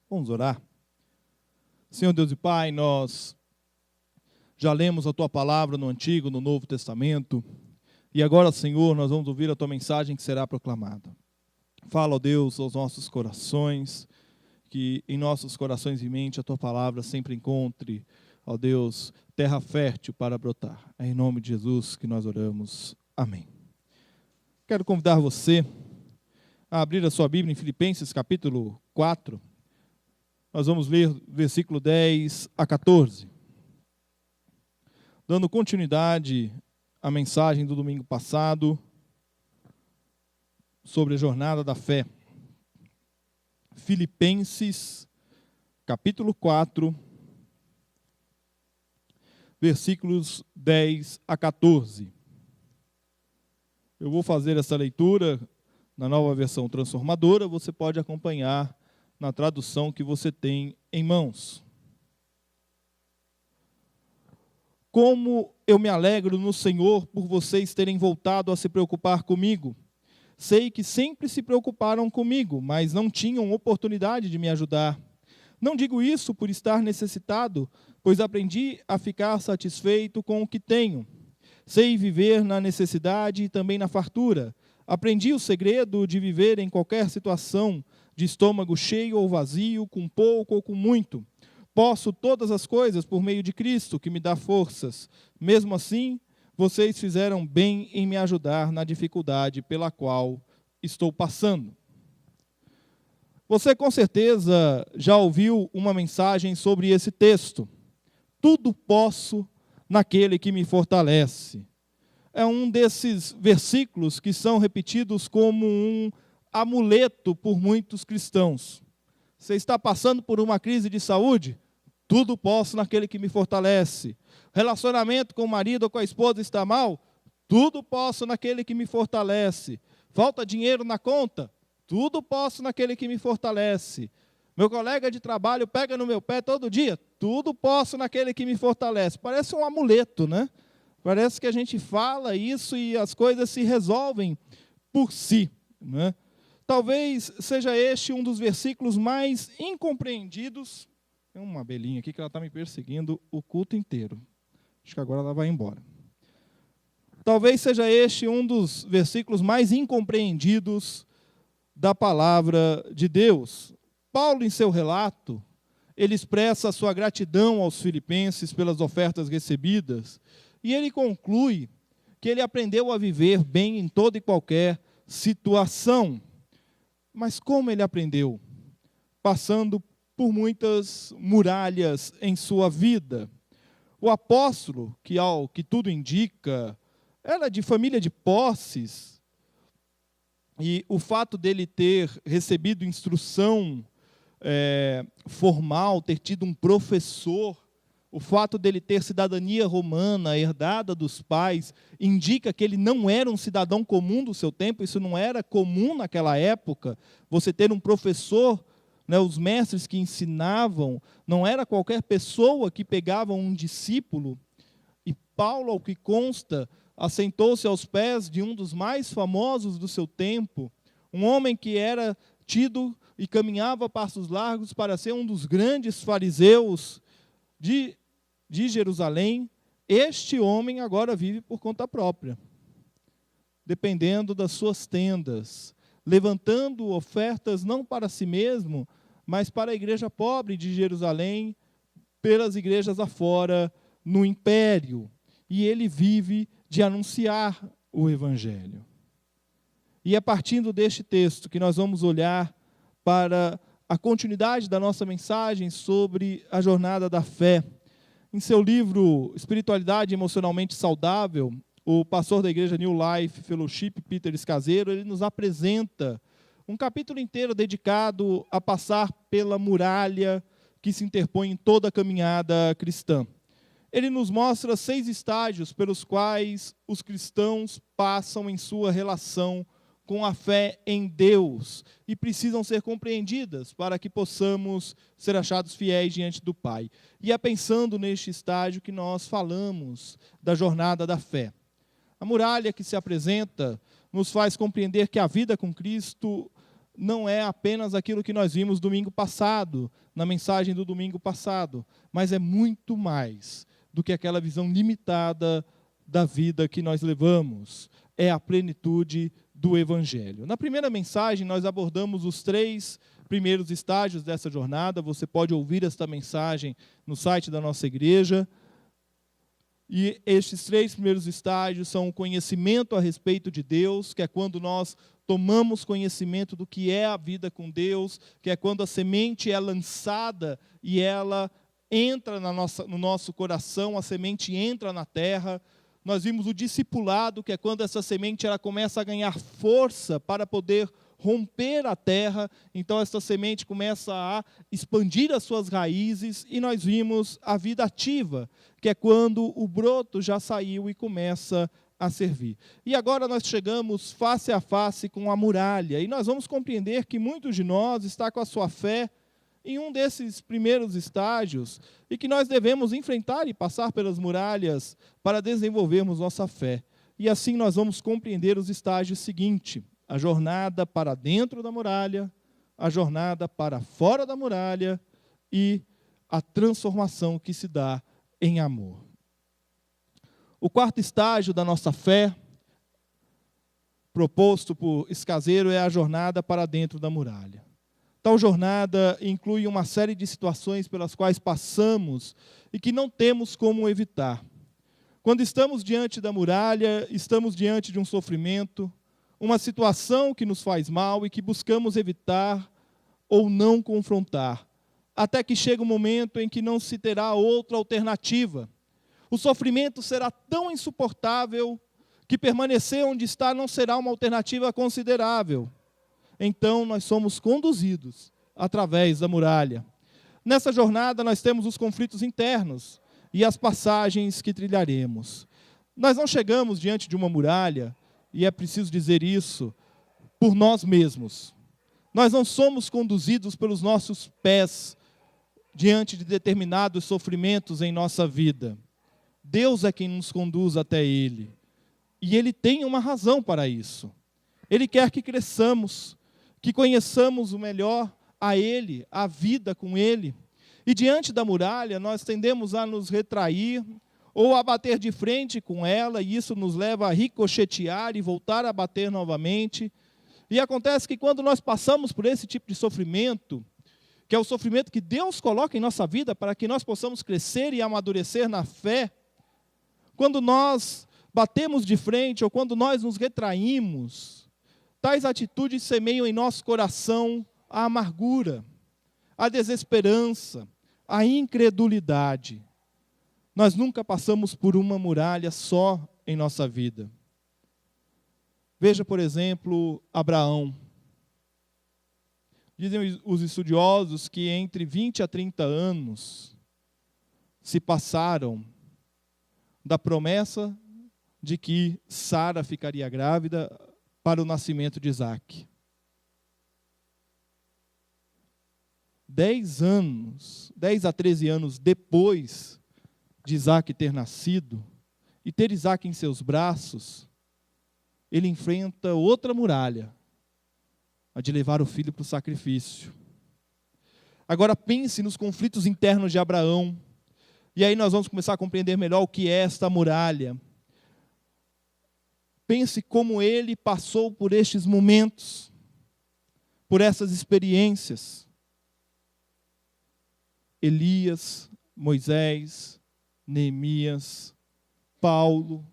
Vamos orar. Senhor Deus e Pai, nós já lemos a Tua palavra no Antigo, no Novo Testamento, e agora, Senhor, nós vamos ouvir a Tua mensagem que será proclamada. Fala, ó Deus, aos nossos corações, que em nossos corações e mente a Tua palavra sempre encontre, ó Deus, terra fértil para brotar. É em nome de Jesus que nós oramos. Amém. Quero convidar você a abrir a sua Bíblia em Filipenses capítulo 4. Nós vamos ler versículo 10 a 14. Dando continuidade à mensagem do domingo passado sobre a jornada da fé. Filipenses capítulo 4, versículos 10 a 14. Eu vou fazer essa leitura na nova versão transformadora, você pode acompanhar na tradução que você tem em mãos. Como eu me alegro no Senhor por vocês terem voltado a se preocupar comigo. Sei que sempre se preocuparam comigo, mas não tinham oportunidade de me ajudar. Não digo isso por estar necessitado, pois aprendi a ficar satisfeito com o que tenho. Sei viver na necessidade e também na fartura. Aprendi o segredo de viver em qualquer situação, de estômago cheio ou vazio, com pouco ou com muito. Posso todas as coisas por meio de Cristo, que me dá forças. Mesmo assim, vocês fizeram bem em me ajudar na dificuldade pela qual estou passando. Você com certeza já ouviu uma mensagem sobre esse texto. Tudo posso naquele que me fortalece. É um desses versículos que são repetidos como um amuleto por muitos cristãos. Você está passando por uma crise de saúde? Tudo posso naquele que me fortalece. Relacionamento com o marido ou com a esposa está mal? Tudo posso naquele que me fortalece. Falta dinheiro na conta? Tudo posso naquele que me fortalece. Meu colega de trabalho pega no meu pé todo dia? Tudo posso naquele que me fortalece. Parece um amuleto, né? Parece que a gente fala isso e as coisas se resolvem por si, né? Talvez seja este um dos versículos mais incompreendidos. Tem uma abelhinha aqui que ela está me perseguindo o culto inteiro. Acho que agora ela vai embora. Talvez seja este um dos versículos mais incompreendidos da palavra de Deus. Paulo, em seu relato, ele expressa a sua gratidão aos filipenses pelas ofertas recebidas, e ele conclui que ele aprendeu a viver bem em toda e qualquer situação. Mas como ele aprendeu? Passando por muitas muralhas em sua vida. O apóstolo, que ao que tudo indica, era de família de posses, e o fato dele ter recebido instrução formal, ter tido um professor, o fato dele ter cidadania romana, herdada dos pais, indica que ele não era um cidadão comum do seu tempo. Isso não era comum naquela época, você ter um professor, né, os mestres que ensinavam, não era qualquer pessoa que pegava um discípulo. E Paulo, ao que consta, assentou-se aos pés de um dos mais famosos do seu tempo, um homem que era tido e caminhava a passos largos para ser um dos grandes fariseus de Jerusalém. Este homem agora vive por conta própria, dependendo das suas tendas, levantando ofertas não para si mesmo, mas para a igreja pobre de Jerusalém, pelas igrejas afora no império. E ele vive de anunciar o evangelho. E é partindo deste texto que nós vamos olhar para a continuidade da nossa mensagem sobre a jornada da fé. Em seu livro Espiritualidade Emocionalmente Saudável, o pastor da igreja New Life Fellowship, Peter Escaseiro, ele nos apresenta um capítulo inteiro dedicado a passar pela muralha que se interpõe em toda a caminhada cristã. Ele nos mostra 6 estágios pelos quais os cristãos passam em sua relação com a fé em Deus e precisam ser compreendidas para que possamos ser achados fiéis diante do Pai. E é pensando neste estágio que nós falamos da jornada da fé. A muralha que se apresenta nos faz compreender que a vida com Cristo não é apenas aquilo que nós vimos domingo passado, na mensagem do domingo passado, mas é muito mais do que aquela visão limitada da vida que nós levamos. É a plenitude do Evangelho. Na primeira mensagem, nós abordamos os 3 primeiros estágios dessa jornada. Você pode ouvir esta mensagem no site da nossa igreja. E estes 3 primeiros estágios são o conhecimento a respeito de Deus, que é quando nós tomamos conhecimento do que é a vida com Deus, que é quando a semente é lançada e ela entra no nosso coração, a semente entra na terra. Nós vimos o discipulado, que é quando essa semente ela começa a ganhar força para poder romper a terra, então essa semente começa a expandir as suas raízes, e nós vimos a vida ativa, que é quando o broto já saiu e começa a servir. E agora nós chegamos face a face com a muralha, e nós vamos compreender que muitos de nós estão com a sua fé em um desses primeiros estágios, e que nós devemos enfrentar e passar pelas muralhas para desenvolvermos nossa fé. E assim nós vamos compreender os estágios seguintes: a jornada para dentro da muralha, a jornada para fora da muralha e a transformação que se dá em amor. O 4º estágio da nossa fé, proposto por Escaseiro, é a jornada para dentro da muralha. Tal jornada inclui uma série de situações pelas quais passamos e que não temos como evitar. Quando estamos diante da muralha, estamos diante de um sofrimento, uma situação que nos faz mal e que buscamos evitar ou não confrontar, até que chega um momento em que não se terá outra alternativa. O sofrimento será tão insuportável que permanecer onde está não será uma alternativa considerável. Então, nós somos conduzidos através da muralha. Nessa jornada, nós temos os conflitos internos e as passagens que trilharemos. Nós não chegamos diante de uma muralha, e é preciso dizer isso, por nós mesmos. Nós não somos conduzidos pelos nossos pés diante de determinados sofrimentos em nossa vida. Deus é quem nos conduz até Ele. E Ele tem uma razão para isso. Ele quer que cresçamos, que conheçamos o melhor a Ele, a vida com Ele. E diante da muralha, nós tendemos a nos retrair ou a bater de frente com ela, e isso nos leva a ricochetear e voltar a bater novamente. E acontece que quando nós passamos por esse tipo de sofrimento, que é o sofrimento que Deus coloca em nossa vida para que nós possamos crescer e amadurecer na fé, quando nós batemos de frente ou quando nós nos retraímos, tais atitudes semeiam em nosso coração a amargura, a desesperança, a incredulidade. Nós nunca passamos por uma muralha só em nossa vida. Veja, por exemplo, Abraão. Dizem os estudiosos que entre 20 a 30 anos se passaram da promessa de que Sara ficaria grávida para o nascimento de Isaac. 10 a 13 anos depois de Isaac ter nascido e ter Isaac em seus braços, ele enfrenta outra muralha, a de levar o filho para o sacrifício. Agora pense nos conflitos internos de Abraão, e aí nós vamos começar a compreender melhor o que é esta muralha. Pense como ele passou por estes momentos, por essas experiências. Elias, Moisés, Neemias, Paulo,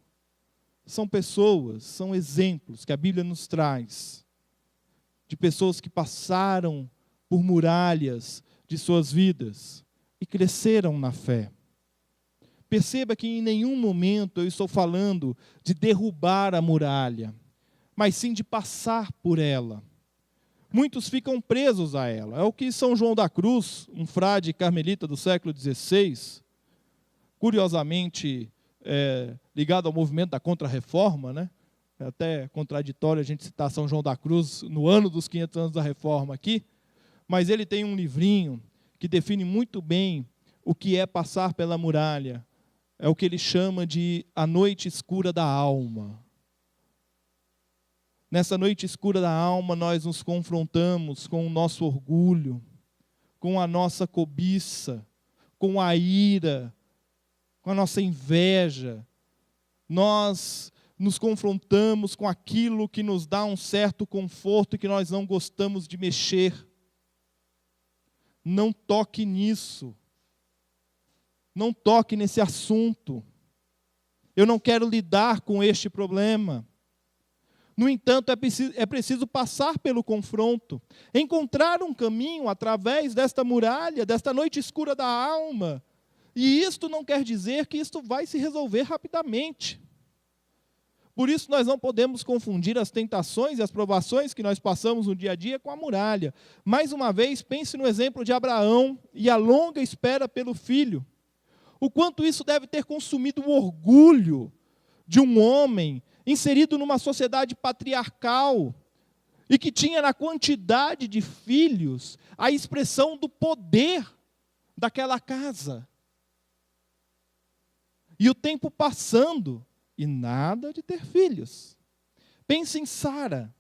são pessoas, são exemplos que a Bíblia nos traz, de pessoas que passaram por muralhas de suas vidas e cresceram na fé. Perceba que em nenhum momento eu estou falando de derrubar a muralha, mas sim de passar por ela. Muitos ficam presos a ela. É o que São João da Cruz, um frade carmelita do século XVI, curiosamente ligado ao movimento da Contra-Reforma, né? É até contraditório a gente citar São João da Cruz no ano dos 500 anos da Reforma aqui, mas ele tem um livrinho que define muito bem o que é passar pela muralha. É o que ele chama de a noite escura da alma. Nessa noite escura da alma, nós nos confrontamos com o nosso orgulho, com a nossa cobiça, com a ira, com a nossa inveja. Nós nos confrontamos com aquilo que nos dá um certo conforto e que nós não gostamos de mexer. Não toque nisso. Não toque nesse assunto. Eu não quero lidar com este problema. No entanto, é preciso passar pelo confronto, encontrar um caminho através desta muralha, desta noite escura da alma. E isto não quer dizer que isto vai se resolver rapidamente. Por isso nós não podemos confundir as tentações e as provações que nós passamos no dia a dia com a muralha. Mais uma vez, pense no exemplo de Abraão e a longa espera pelo filho. O quanto isso deve ter consumido o orgulho de um homem inserido numa sociedade patriarcal e que tinha na quantidade de filhos a expressão do poder daquela casa. E o tempo passando e nada de ter filhos. Pense em Sara,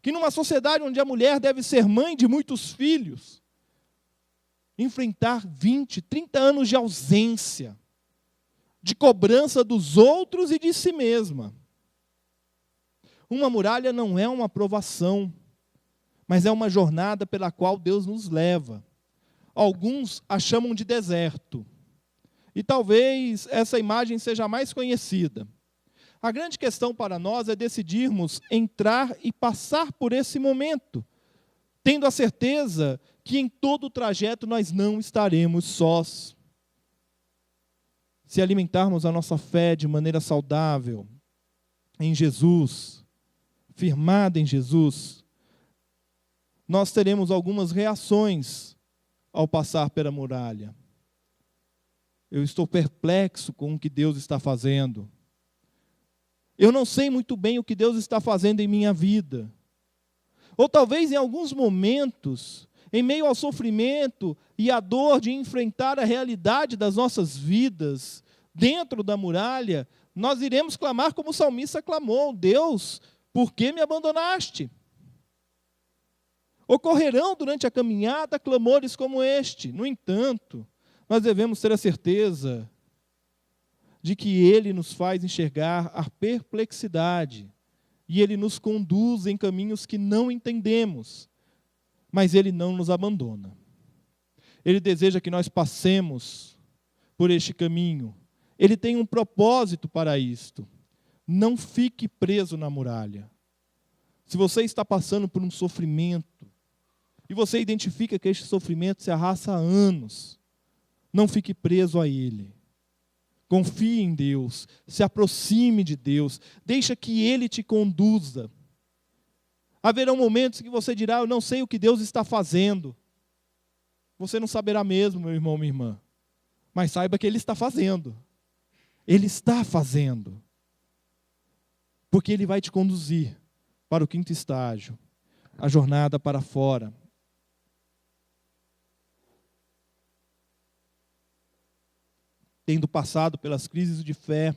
que numa sociedade onde a mulher deve ser mãe de muitos filhos, enfrentar 20, 30 anos de ausência, de cobrança dos outros e de si mesma. Uma muralha não é uma provação, mas é uma jornada pela qual Deus nos leva. Alguns a chamam de deserto. E talvez essa imagem seja a mais conhecida. A grande questão para nós é decidirmos entrar e passar por esse momento, tendo a certeza que em todo o trajeto nós não estaremos sós. Se alimentarmos a nossa fé de maneira saudável, em Jesus, firmada em Jesus, nós teremos algumas reações ao passar pela muralha. Eu estou perplexo com o que Deus está fazendo. Eu não sei muito bem o que Deus está fazendo em minha vida. Ou talvez em alguns momentos, em meio ao sofrimento e à dor de enfrentar a realidade das nossas vidas, dentro da muralha, nós iremos clamar como o salmista clamou: Deus, por que me abandonaste? Ocorrerão durante a caminhada clamores como este. No entanto, nós devemos ter a certeza de que Ele nos faz enxergar a perplexidade e Ele nos conduz em caminhos que não entendemos, mas Ele não nos abandona. Ele deseja que nós passemos por este caminho. Ele tem um propósito para isto. Não fique preso na muralha. Se você está passando por um sofrimento, e você identifica que este sofrimento se arrasta há anos, não fique preso a ele. Confie em Deus, se aproxime de Deus, deixa que Ele te conduza. Haverão momentos que você dirá: eu não sei o que Deus está fazendo. Você não saberá mesmo, meu irmão, minha irmã. Mas saiba que Ele está fazendo. Ele está fazendo. Porque Ele vai te conduzir para o quinto estágio, a jornada para fora. Tendo passado pelas crises de fé,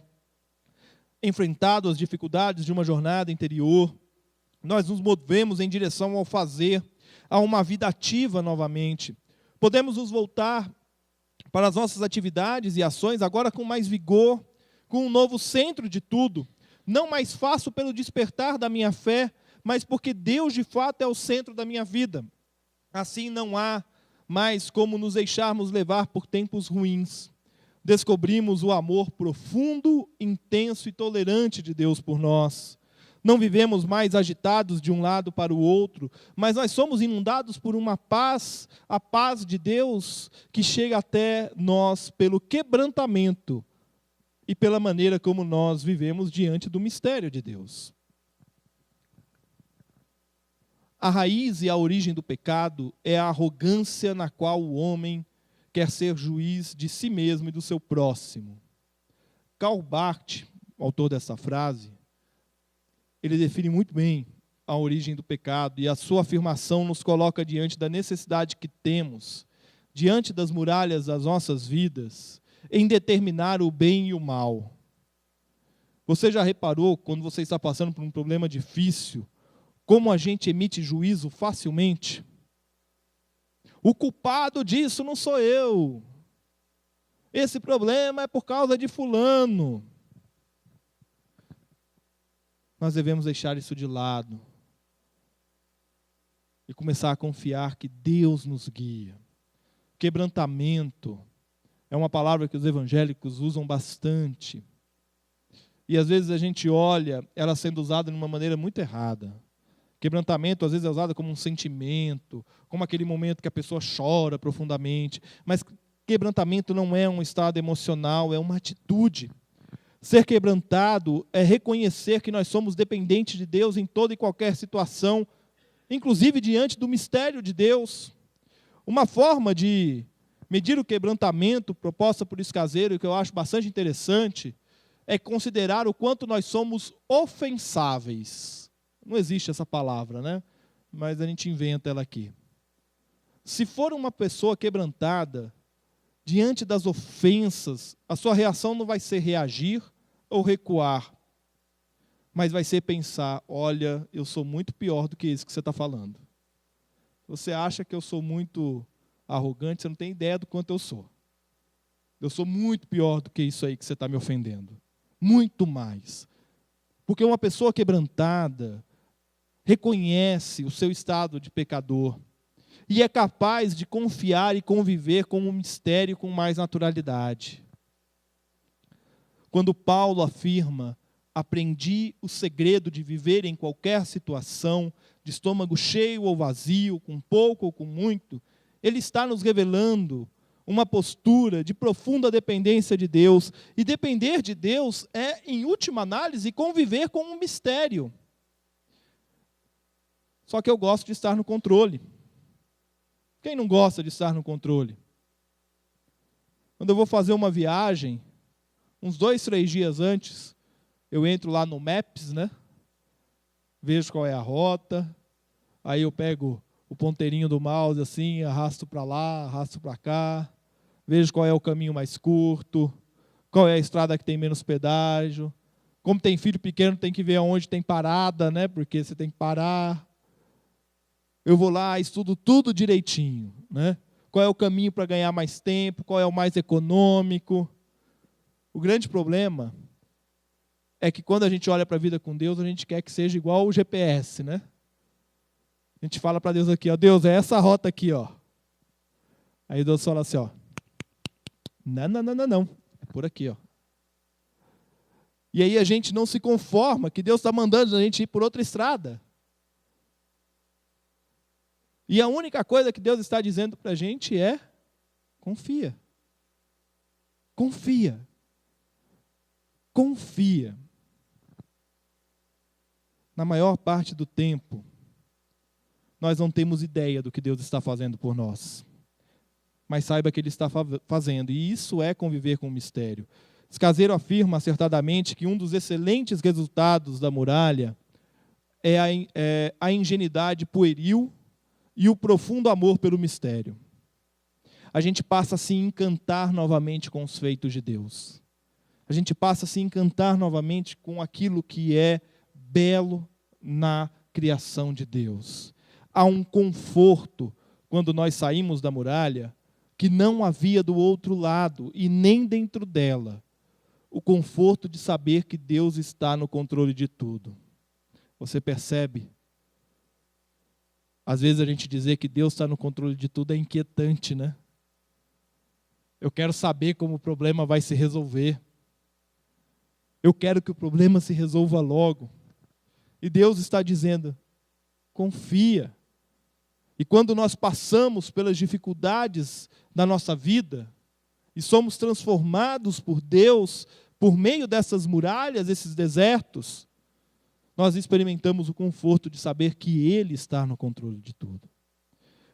enfrentado as dificuldades de uma jornada interior, nós nos movemos em direção ao fazer, a uma vida ativa novamente. Podemos nos voltar para as nossas atividades e ações agora com mais vigor, com um novo centro de tudo. Não mais faço pelo despertar da minha fé, mas porque Deus de fato é o centro da minha vida. Assim não há mais como nos deixarmos levar por tempos ruins. Descobrimos o amor profundo, intenso e tolerante de Deus por nós. Não vivemos mais agitados de um lado para o outro, mas nós somos inundados por uma paz, a paz de Deus, que chega até nós pelo quebrantamento e pela maneira como nós vivemos diante do mistério de Deus. A raiz e a origem do pecado é a arrogância na qual o homem quer ser juiz de si mesmo e do seu próximo. Karl Barth, autor dessa frase, ele define muito bem a origem do pecado, e a sua afirmação nos coloca diante da necessidade que temos, diante das muralhas das nossas vidas, em determinar o bem e o mal. Você já reparou, quando você está passando por um problema difícil, como a gente emite juízo facilmente? O culpado disso não sou eu. Esse problema é por causa de fulano. Nós devemos deixar isso de lado e começar a confiar que Deus nos guia. Quebrantamento é uma palavra que os evangélicos usam bastante. E às vezes a gente olha ela sendo usada de uma maneira muito errada. Quebrantamento às vezes é usado como um sentimento, como aquele momento que a pessoa chora profundamente. Mas quebrantamento não é um estado emocional, é uma atitude. Ser quebrantado é reconhecer que nós somos dependentes de Deus em toda e qualquer situação, inclusive diante do mistério de Deus. Uma forma de medir o quebrantamento proposta por Escaseiro, que eu acho bastante interessante, é considerar o quanto nós somos ofensáveis. Não existe essa palavra, né? Mas a gente inventa ela aqui. Se for uma pessoa quebrantada, diante das ofensas, a sua reação não vai ser reagir ou recuar, mas vai ser pensar, olha, eu sou muito pior do que isso que você está falando. Você acha que eu sou muito arrogante, você não tem ideia do quanto eu sou. Eu sou muito pior do que isso aí que você está me ofendendo. Muito mais. Porque uma pessoa quebrantada reconhece o seu estado de pecador e é capaz de confiar e conviver com o mistério com mais naturalidade. Quando Paulo afirma, aprendi o segredo de viver em qualquer situação, de estômago cheio ou vazio, com pouco ou com muito, ele está nos revelando uma postura de profunda dependência de Deus. E depender de Deus é, em última análise, conviver com um mistério. Só que eu gosto de estar no controle. Quem não gosta de estar no controle? Quando eu vou fazer uma viagem, uns 2, 3 dias antes, eu entro lá no Maps, né? Vejo qual é a rota, aí eu pego o ponteirinho do mouse assim, arrasto para lá, arrasto para cá, vejo qual é o caminho mais curto, qual é a estrada que tem menos pedágio. Como tem filho pequeno, tem que ver aonde tem parada, né? Porque você tem que parar. Eu vou lá, estudo tudo direitinho, né? Qual é o caminho para ganhar mais tempo, qual é o mais econômico. O grande problema é que quando a gente olha para a vida com Deus, a gente quer que seja igual o GPS, né? A gente fala para Deus aqui, ó, Deus, é essa rota aqui, ó. Aí Deus fala assim, ó, não, é por aqui, ó. E aí a gente não se conforma que Deus está mandando a gente ir por outra estrada. E a única coisa que Deus está dizendo para a gente é, confia. Confia. Confia. Na maior parte do tempo, nós não temos ideia do que Deus está fazendo por nós. Mas saiba que Ele está fazendo, e isso é conviver com o mistério. Escaseiro afirma acertadamente que um dos excelentes resultados da muralha é a ingenuidade pueril e o profundo amor pelo mistério. A gente passa a se encantar novamente com os feitos de Deus. A gente passa a se encantar novamente com aquilo que é belo na criação de Deus. Há um conforto quando nós saímos da muralha que não havia do outro lado e nem dentro dela. O conforto de saber que Deus está no controle de tudo. Você percebe? Às vezes a gente dizer que Deus está no controle de tudo é inquietante, né? Eu quero saber como o problema vai se resolver. Eu quero que o problema se resolva logo. E Deus está dizendo, confia. E quando nós passamos pelas dificuldades da nossa vida, e somos transformados por Deus, por meio dessas muralhas, esses desertos, nós experimentamos o conforto de saber que Ele está no controle de tudo.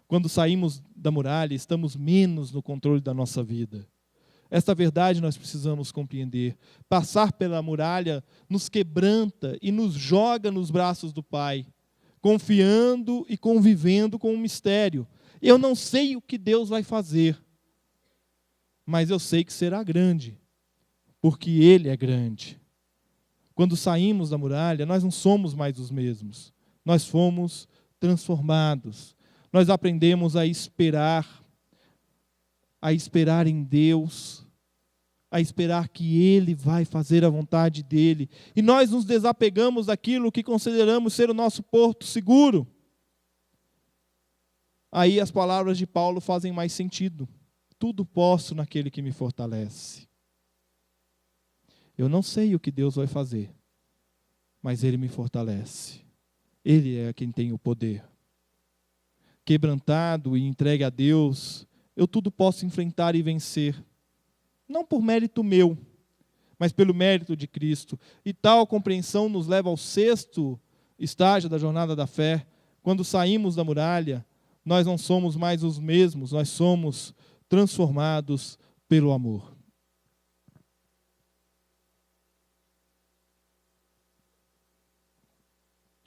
Quando saímos da muralha, estamos menos no controle da nossa vida. Esta verdade nós precisamos compreender. Passar pela muralha nos quebranta e nos joga nos braços do Pai, confiando e convivendo com o mistério. Eu não sei o que Deus vai fazer, mas eu sei que será grande, porque Ele é grande. Quando saímos da muralha, nós não somos mais os mesmos. Nós fomos transformados. Nós aprendemos a esperar em Deus, a esperar que Ele vai fazer a vontade dEle. E nós nos desapegamos daquilo que consideramos ser o nosso porto seguro. Aí as palavras de Paulo fazem mais sentido. Tudo posso naquele que me fortalece. Eu não sei o que Deus vai fazer, mas Ele me fortalece. Ele é quem tem o poder. Quebrantado e entregue a Deus, eu tudo posso enfrentar e vencer. Não por mérito meu, mas pelo mérito de Cristo. E tal compreensão nos leva ao 6º estágio da jornada da fé. Quando saímos da muralha, nós não somos mais os mesmos, nós somos transformados pelo amor.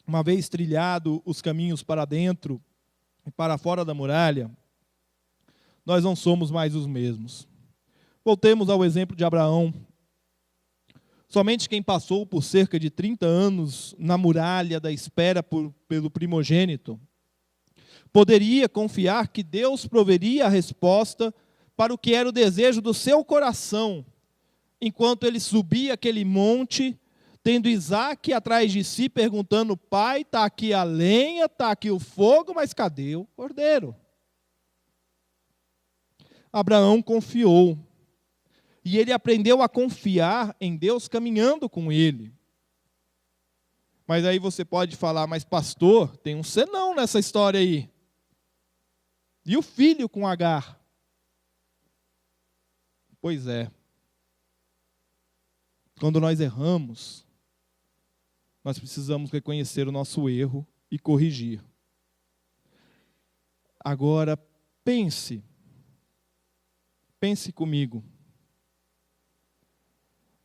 Uma vez trilhado os caminhos para dentro e para fora da muralha, nós não somos mais os mesmos. Voltemos ao exemplo de Abraão. Somente quem passou por cerca de 30 anos na muralha da espera pelo primogênito poderia confiar que Deus proveria a resposta para o que era o desejo do seu coração, enquanto ele subia aquele monte, tendo Isaque atrás de si, perguntando: pai, está aqui a lenha, está aqui o fogo, mas cadê o cordeiro? Abraão confiou. E ele aprendeu a confiar em Deus caminhando com ele. Mas aí você pode falar: mas pastor, tem um senão nessa história aí. E o filho com Agar? Pois é. Quando nós erramos, nós precisamos reconhecer o nosso erro e corrigir. Agora, pense comigo.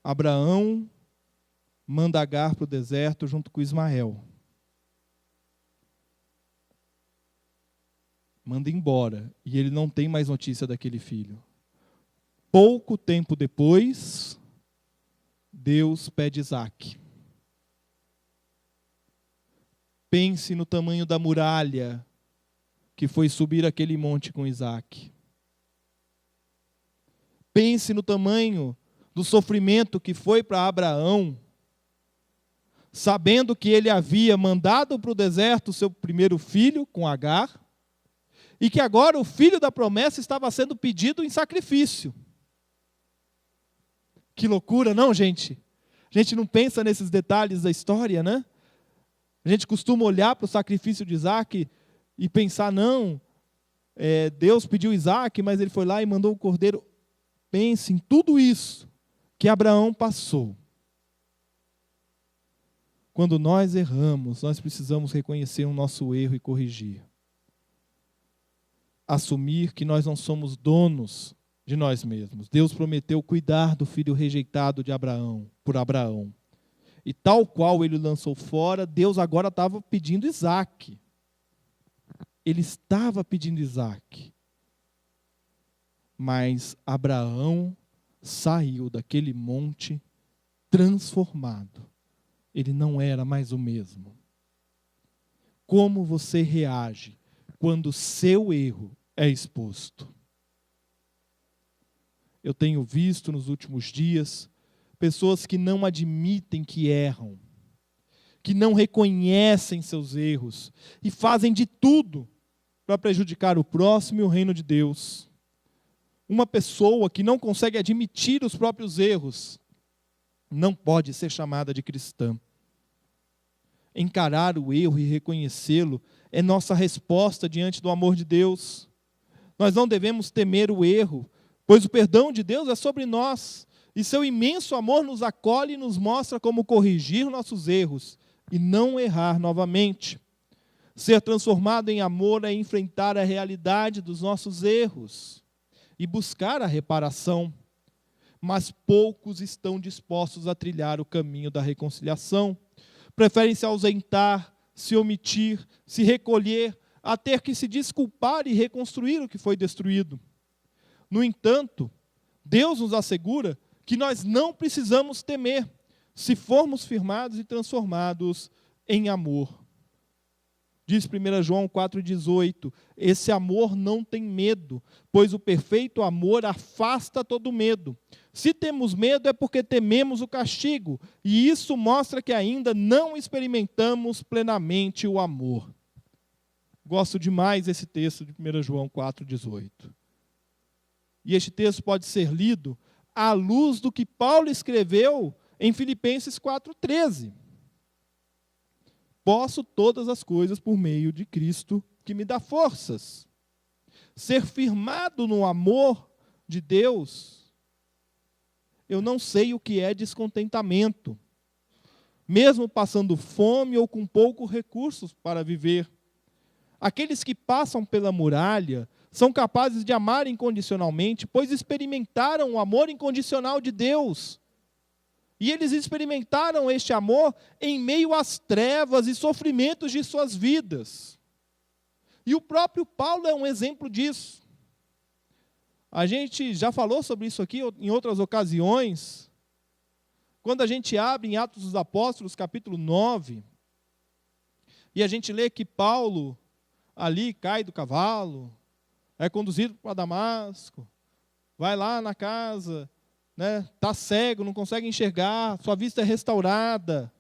Abraão manda Agar para o deserto junto com Ismael. Manda embora. E ele não tem mais notícia daquele filho. Pouco tempo depois, Deus pede Isaque. Pense no tamanho da muralha que foi subir aquele monte com Isaque. Pense no tamanho do sofrimento que foi para Abraão, sabendo que ele havia mandado para o deserto o seu primeiro filho, com Agar, e que agora o filho da promessa estava sendo pedido em sacrifício. Que loucura, não, gente? A gente não pensa nesses detalhes da história, né? A gente costuma olhar para o sacrifício de Isaque e pensar: não, Deus pediu Isaque, mas ele foi lá e mandou o cordeiro. Pense em tudo isso que Abraão passou. Quando nós erramos, nós precisamos reconhecer o nosso erro e corrigir. Assumir que nós não somos donos de nós mesmos. Deus prometeu cuidar do filho rejeitado de Abraão, por Abraão. E tal qual ele lançou fora, Deus agora estava pedindo Isaque. Ele estava pedindo Isaque. Mas Abraão saiu daquele monte transformado. Ele não era mais o mesmo. Como você reage quando o seu erro é exposto? Eu tenho visto nos últimos dias pessoas que não admitem que erram, que não reconhecem seus erros e fazem de tudo para prejudicar o próximo e o reino de Deus. Uma pessoa que não consegue admitir os próprios erros não pode ser chamada de cristã. Encarar o erro e reconhecê-lo é nossa resposta diante do amor de Deus. Nós não devemos temer o erro, pois o perdão de Deus é sobre nós, e seu imenso amor nos acolhe e nos mostra como corrigir nossos erros e não errar novamente. Ser transformado em amor é enfrentar a realidade dos nossos erros e buscar a reparação. Mas poucos estão dispostos a trilhar o caminho da reconciliação. Preferem se ausentar, se omitir, se recolher, a ter que se desculpar e reconstruir o que foi destruído. No entanto, Deus nos assegura que nós não precisamos temer. se formos firmados e transformados em amor. Diz 1 João 4,18, esse amor não tem medo, pois o perfeito amor afasta todo medo. Se temos medo é porque tememos o castigo, e isso mostra que ainda não experimentamos plenamente o amor. Gosto demais desse texto de 1 João 4,18. E este texto pode ser lido à luz do que Paulo escreveu em Filipenses 4,13. Posso todas as coisas por meio de Cristo que me dá forças. Ser firmado no amor de Deus, eu não sei o que é descontentamento, mesmo passando fome ou com poucos recursos para viver. Aqueles que passam pela muralha são capazes de amar incondicionalmente, pois experimentaram o amor incondicional de Deus. E eles experimentaram este amor em meio às trevas e sofrimentos de suas vidas. E o próprio Paulo é um exemplo disso. A gente já falou sobre isso aqui em outras ocasiões. Quando a gente abre em Atos dos Apóstolos, capítulo 9, e a gente lê que Paulo ali cai do cavalo, é conduzido para Damasco, vai lá na casa, está cego, não consegue enxergar, sua vista é restaurada.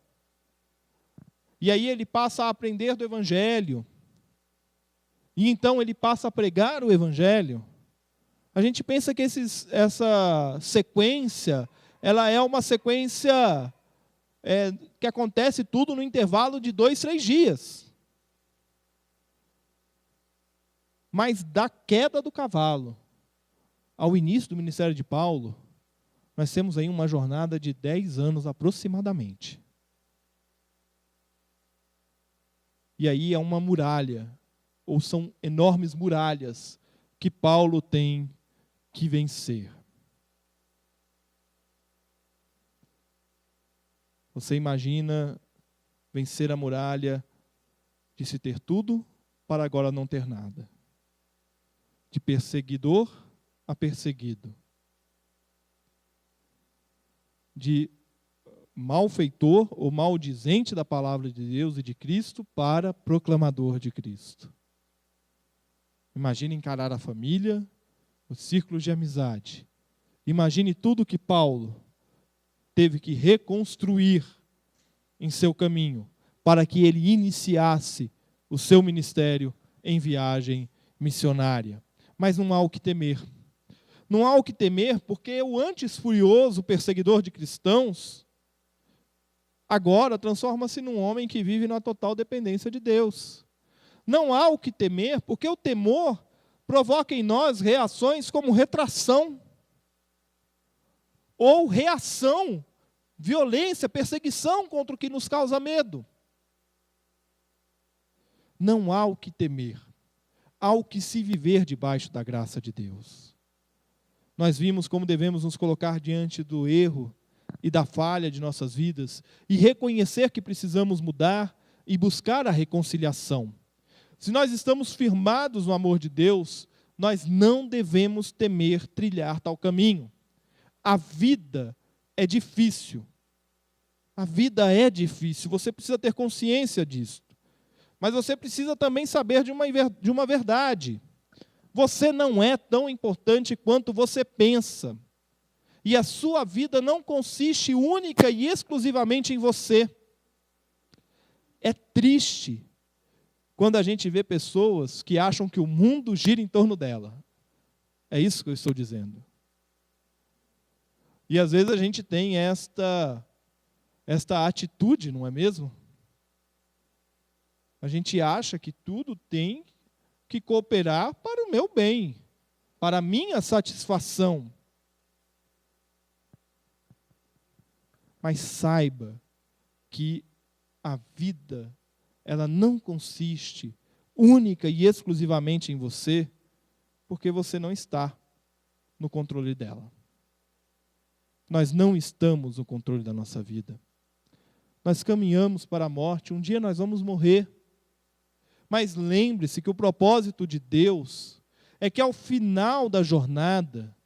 E aí ele passa a aprender do Evangelho. E então ele passa a pregar o Evangelho. A gente pensa que essa sequência, ela é uma sequência que acontece tudo no intervalo de 2, 3 dias. Mas da queda do cavalo ao início do ministério de Paulo, nós temos aí uma jornada de 10 anos aproximadamente. E aí é uma muralha, ou são enormes muralhas que Paulo tem que vencer. Você imagina vencer a muralha de se ter tudo para agora não ter nada. De perseguidor a perseguido. De malfeitor ou maldizente da palavra de Deus e de Cristo para proclamador de Cristo. Imagine encarar a família, os círculos de amizade. Imagine tudo que Paulo teve que reconstruir em seu caminho para que ele iniciasse o seu ministério em viagem missionária. Mas não há o que temer. Não há o que temer, porque o antes furioso perseguidor de cristãos, agora transforma-se num homem que vive na total dependência de Deus. Não há o que temer, porque o temor provoca em nós reações como retração, ou reação, violência, perseguição contra o que nos causa medo. Não há o que temer, há o que se viver debaixo da graça de Deus. Nós vimos como devemos nos colocar diante do erro e da falha de nossas vidas e reconhecer que precisamos mudar e buscar a reconciliação. Se nós estamos firmados no amor de Deus, nós não devemos temer trilhar tal caminho. A vida é difícil. A vida é difícil, você precisa ter consciência disso. Mas você precisa também saber de uma verdade. Você não é tão importante quanto você pensa. E a sua vida não consiste única e exclusivamente em você. É triste quando a gente vê pessoas que acham que o mundo gira em torno dela. É isso que eu estou dizendo. E às vezes a gente tem esta atitude, não é mesmo? A gente acha que tudo tem que cooperar para o meu bem, para a minha satisfação. Mas saiba que a vida, ela não consiste única e exclusivamente em você, porque você não está no controle dela. Nós não estamos no controle da nossa vida. Nós caminhamos para a morte, um dia nós vamos morrer. Mas lembre-se que o propósito de Deus é que ao final da jornada,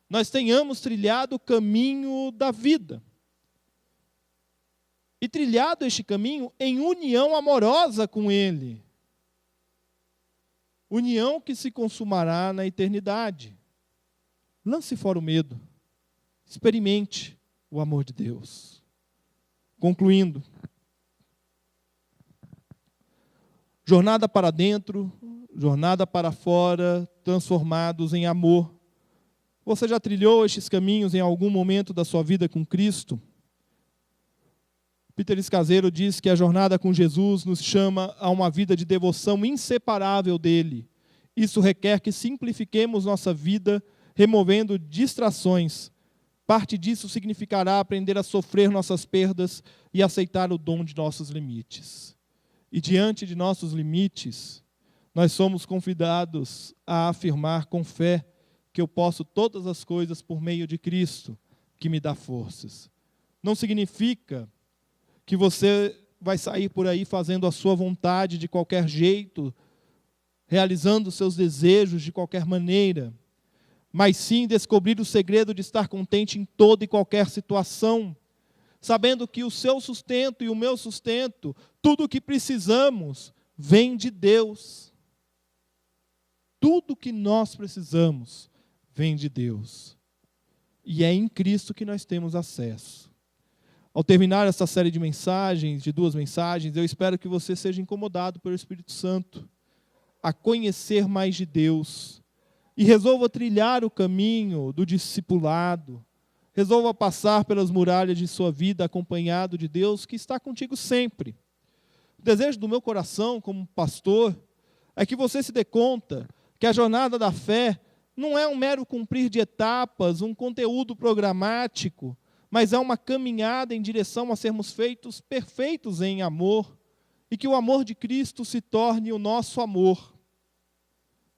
nós tenhamos trilhado o caminho da vida. e trilhado este caminho em união amorosa com Ele. União que se consumará na eternidade. Lance fora o medo. Experimente o amor de Deus. Concluindo. Jornada para dentro, jornada para fora, transformados em amor. Você já trilhou estes caminhos em algum momento da sua vida com Cristo? Peter Escaseiro diz que a jornada com Jesus nos chama a uma vida de devoção inseparável dele. Isso requer que simplifiquemos nossa vida, removendo distrações. Parte disso significará aprender a sofrer nossas perdas e aceitar o dom de nossos limites. E diante de nossos limites, nós somos convidados a afirmar com fé que eu posso todas as coisas por meio de Cristo, que me dá forças. Não significa que você vai sair por aí fazendo a sua vontade de qualquer jeito, realizando os seus desejos de qualquer maneira, mas sim descobrir o segredo de estar contente em toda e qualquer situação, sabendo que o seu sustento e o meu sustento, tudo o que precisamos, vem de Deus. Tudo o que nós precisamos vem de Deus. E é em Cristo que nós temos acesso. Ao terminar essa série de mensagens, de 2 mensagens, eu espero que você seja incomodado pelo Espírito Santo a conhecer mais de Deus e resolva trilhar o caminho do discipulado, resolva passar pelas muralhas de sua vida acompanhado de Deus que está contigo sempre. O desejo do meu coração como pastor é que você se dê conta que a jornada da fé não é um mero cumprir de etapas, um conteúdo programático, mas é uma caminhada em direção a sermos feitos perfeitos em amor e que o amor de Cristo se torne o nosso amor,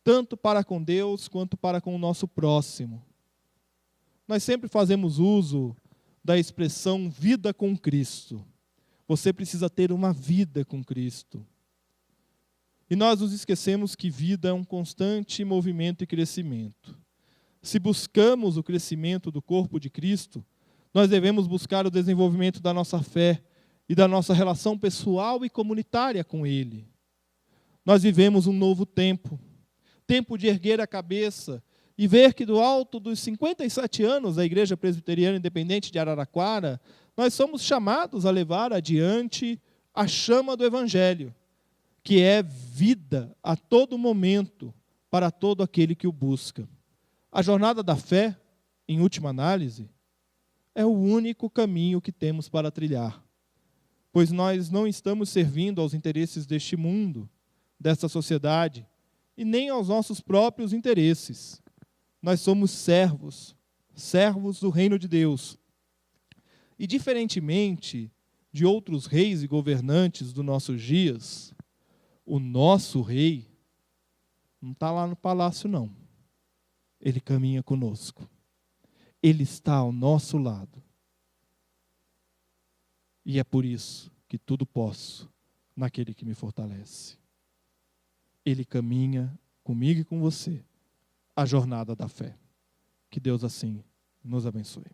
tanto para com Deus quanto para com o nosso próximo. Nós sempre fazemos uso da expressão vida com Cristo. Você precisa ter uma vida com Cristo. E nós nos esquecemos que vida é um constante movimento e crescimento. Se buscamos o crescimento do corpo de Cristo, nós devemos buscar o desenvolvimento da nossa fé e da nossa relação pessoal e comunitária com Ele. Nós vivemos um novo tempo, tempo de erguer a cabeça e ver que do alto dos 57 anos da Igreja Presbiteriana Independente de Araraquara, nós somos chamados a levar adiante a chama do Evangelho, que é vida a todo momento para todo aquele que o busca. A jornada da fé, em última análise, é o único caminho que temos para trilhar, pois nós não estamos servindo aos interesses deste mundo, desta sociedade, e nem aos nossos próprios interesses. Nós somos servos do reino de Deus. E diferentemente de outros reis e governantes dos nossos dias, o nosso rei não está lá no palácio, não. Ele caminha conosco. Ele está ao nosso lado. E é por isso que tudo posso naquele que me fortalece. Ele caminha comigo e com você a jornada da fé. Que Deus assim nos abençoe.